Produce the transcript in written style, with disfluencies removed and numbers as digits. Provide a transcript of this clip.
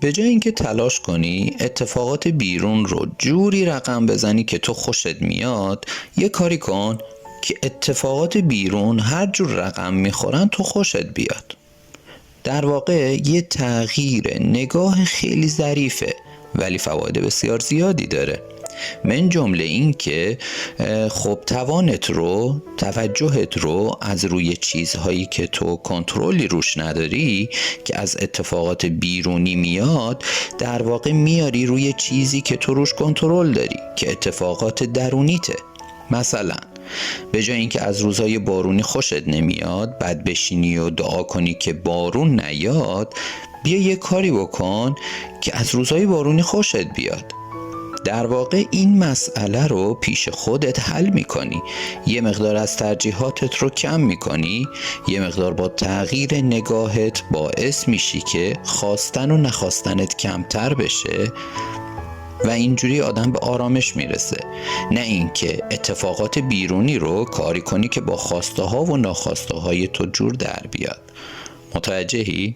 به جای اینکه تلاش کنی اتفاقات بیرون رو جوری رقم بزنی که تو خوشت میاد، یه کاری کن که اتفاقات بیرون هر جور رقم میخورن تو خوشت بیاد. در واقع یه تغییر نگاه خیلی ظریفه ولی فواید بسیار زیادی داره. من جمله این که خب توجهت رو از روی چیزهایی که تو کنترلی روش نداری که از اتفاقات بیرونی میاد، در واقع میاری روی چیزی که تو روش کنترل داری که اتفاقات درونیته. مثلا به جای اینکه از روزهای بارونی خوشت نمیاد بعد بشینی و دعا کنی که بارون نیاد، بیا یه کاری بکن که از روزهای بارونی خوشت بیاد. در واقع این مسئله رو پیش خودت حل میکنی، یه مقدار از ترجیحاتت رو کم میکنی، یه مقدار با تغییر نگاهت باعث میشی که خواستن و نخواستنت کمتر بشه و اینجوری آدم به آرامش میرسه. نه اینکه اتفاقات بیرونی رو کاری کنی که با خواسته ها و ناخواسته های تو جور در بیاد. متوجهی؟